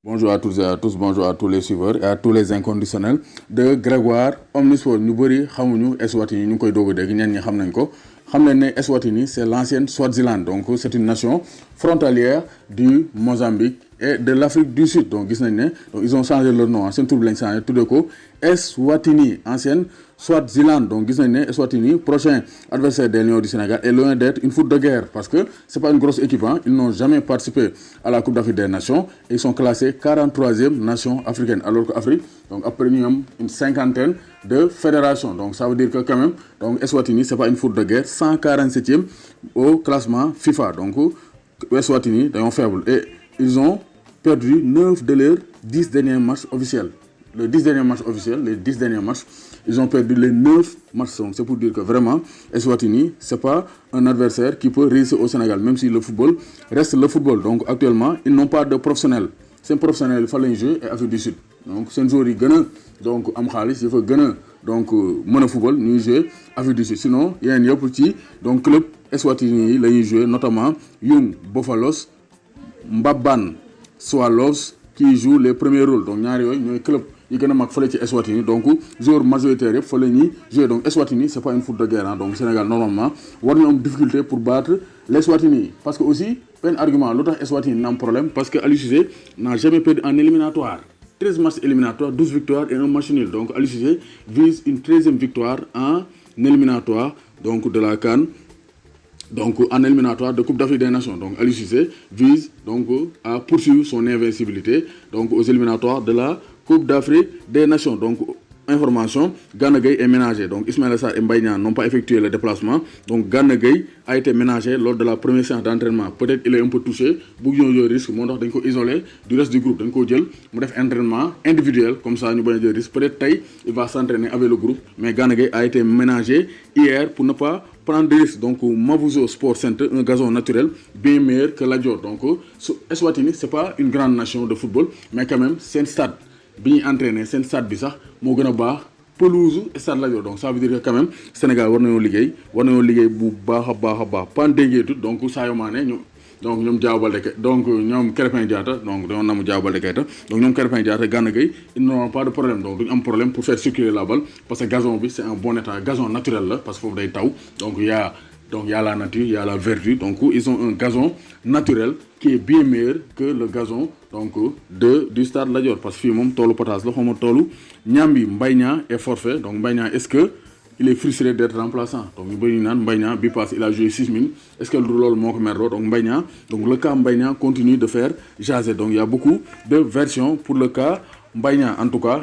Bonjour à toutes et à tous, bonjour à tous les suiveurs et à tous les inconditionnels de Grégoire Omnisport. Ñu bëri xamuñu Eswatini ñu ngi koy doog a dégg ñenn ñi xam nañ ko xam nañ ne Eswatini c'est l'ancienne Swaziland, donc c'est une nation frontalière du Mozambique et de l'Afrique du Sud. Donc gis nañ ne donc ils ont changé leur nom seen tur bi lañ changé tuddee ko Eswatini, ancienne Swaziland. Donc gis nañ ne Eswatini prochain adversaire des Lions du Sénégal est loin d'être une foot de guerre parce que c'est pas une grosse équipe, ils n'ont jamais participé à la Coupe d'Afrique des Nations et ils sont classés 43e nation africaine, alors que Afrique donc après ñu am une cinquantaine de fédérations. Donc ça veut dire que quand même donc Eswatini c'est pas une foot de guerre, 147e au classement FIFA. Donc Eswatini dañoo faible et ils ont perdu 9 de leurs 10 derniers matchs officiels. Les 10 derniers matchs, ils ont perdu les 9 matchs. Donc c'est pour dire que vraiment, Eswatini, c'est pas un adversaire qui peut réussir au Sénégal, même si le football reste le football. Donc actuellement, ils n'ont pas de professionnels. C'est un professionnel, il fallait jouer et Afrique du Sud. Donc c'est un joueur qui gagne, donc am khalis, il faut gagner, donc mon football, nous jouer Afrique du Sud. Sinon, il y a un petit donc club Eswatini, là ils jouent notamment Young Buffaloes, Mbaban Swallows, qui jouent les premiers rôles. Donc ñaar yoy ñoy club yi gëna mag fele ci Eswatini, donc joueur majoritaire yëpp fele ñi jouer. Donc Eswatini c'est pas une foot de guerre, donc Sénégal normalement war ñu am difficulté pour battre l'Eswatini, parce que aussi un argument l'autre Eswatini n'a un problème parce que Aliou Cissé n'a jamais perdu en éliminatoire. 13 matchs éliminatoires, 12 victoires et un match nul. Donc Aliou Cissé vise une 13e victoire en éliminatoire donc de la CAN. Donc en éliminatoire de Coupe d'Afrique des Nations. Donc Aliou Cissé vise donc à poursuivre son invincibilité donc aux éliminatoires de la Coupe d'Afrique des Nations. Donc information, Gana Gueye est ménagé. Donc Ismaïla Sarr et Mbaye Niang n'ont pas effectué le déplacement. Donc Gana Gueye a été ménagé lors de la première séance d'entraînement. Peut-être il est un peu touché, beaucoup de risques, moo tax dañ ko isolé du reste du groupe, dañ ko jël mu def entraînement individuel comme ça ñu bañ a jël risque. Peut-être tey il va s'entraîner avec le groupe, mais Gana Gueye a été ménagé hier pour ne pas prendre des risques. Donc Mavuzo Sport Center, un gazon naturel bien meilleur que l'Adior. Donc Eswatini c'est pas une grande nation de football, mais quand même c'est un stade bi ñuy entraîné seen stade bi sax moo gën a baax pelouse stade la yor. Donc ça veut dire que quand même Sénégal war nañoo liggéey bu baax a baax pas déggee donc Sadio Mané ñu donc ñoom Diao Baldé donc ñoom Krépin Diatta donc dañoo namu Diao Baldé Keita donc ñoom Krépin Diatta Gana Gueye ils n'auront pas de problème. Donc duñu am problème pour faire circuler la balle parce que gazon bi c'est un bon état, gazon naturel la parce que foofu day taw. Donc il y a la nature, il y a la verdure. Donc ils ont un gazon naturel qui est bien meilleur que le gazon donc du stade Lat Dior, parce que fii moom toolu potasse la xawma toolu Niambi. Mbaye Niang est forfait. Donc Mbaye Niang est-ce que il est frustré d'être remplaçant? Donc ñu bëri naan Mbaye Niang bi passe il a joué 6 minutes, est-ce que loolu moo ko merloo? Donc Mbaye Niang, donc le cas Mbaye Niang continue de faire jaser. Donc il y a beaucoup de versions pour le cas Mbaye Niang. En tout cas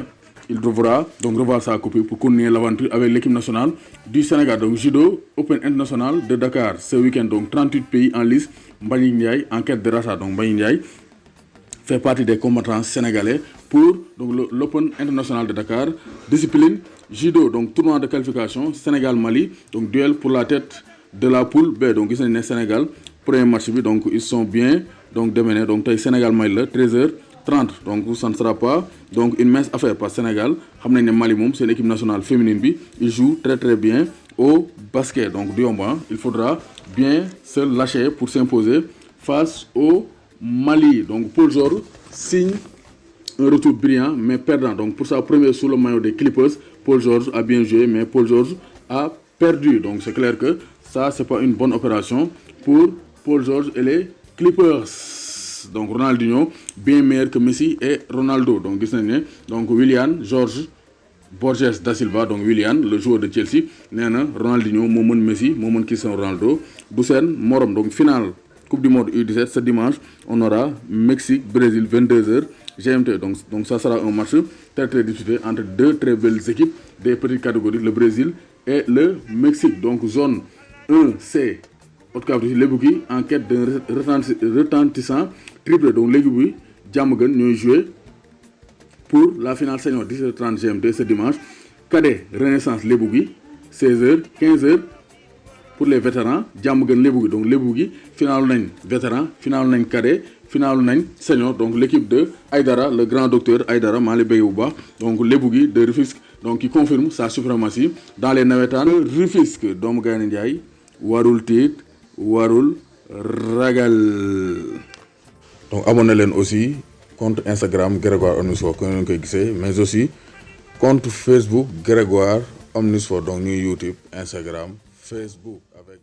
il devra donc revoir sa copie pour continuer l'aventure avec l'équipe nationale du Sénégal. Donc Judo Open International de Dakar ce week-end, donc 38 pays en lice. Mbagnick Ndiaye en quête de rachat. Donc Mbagnick Ndiaye fait partie des combattants sénégalais pour donc l'Open International de Dakar. Discipline Judo, donc tournoi de qualification Sénégal-Mali, donc duel pour la tête de la poule B. Donc gis nañ ne Sénégal premier match bi donc ils sont bien donc démenés. Donc tey Sénégal-Mali la 13h30. Donc ça ne sera pas donc une mince affaire parce que Sénégal xam nañ ne Mali moom c'est l'équipe nationale féminine bi il joue très bien au basket. Donc du yomb il faudra bien se lâcher pour s'imposer face au Mali. Donc Paul George signe un retour brillant mais perdant. Donc pour sa première sous le maillot des Clippers, Paul George a bien joué mais Paul George a perdu. Donc c'est clair que ça c'est pas une bonne opération pour Paul George et les Clippers. Donc Ronaldinho bien meilleur que Messi et Ronaldo. Donc gis nañ ne donc Willian George Borges da Silva, donc Willian le joueur de Chelsea nee na Ronaldinho moo mën Messi moo mën Cristiano Ronaldo du seen morom. Donc finale Coupe du monde U17 ce dimanche on aura Mexique Brésil 22h GMT. Donc ça sera un match très disputé entre deux très belles équipes des petites catégories, le Brésil et le Mexique. Donc zone 1C Haute-Cap Lebougui gi en quête d'un retentissant triplé. Donc l'équipe bi Diamaguène ñooy jouer pour la finale senior 17h30 GMT ce dimanche. Cadet Renaissance Lebougui 16h 15h pour les vétérans Diamaguène Lebougui. Donc Lebougui final nañ vétéran, final nañ cadet, final nañ senior. Donc l'équipe de Aïdara, le grand docteur Aïdara maa ngi lay bëgg bu baax. Donc Lebougui de Rufisque donc qui confirme sa suprématie dans les navétanes. Rufisque doomu Gaynde Njaay warul tiit warul ragal. Donc abonné leen aussi compte Instagram Grégoire Omnisport ku ngeen koy gisee mais aussi compte Facebook Grégoire Omnisport donc ñuy YouTube Instagram Facebook avec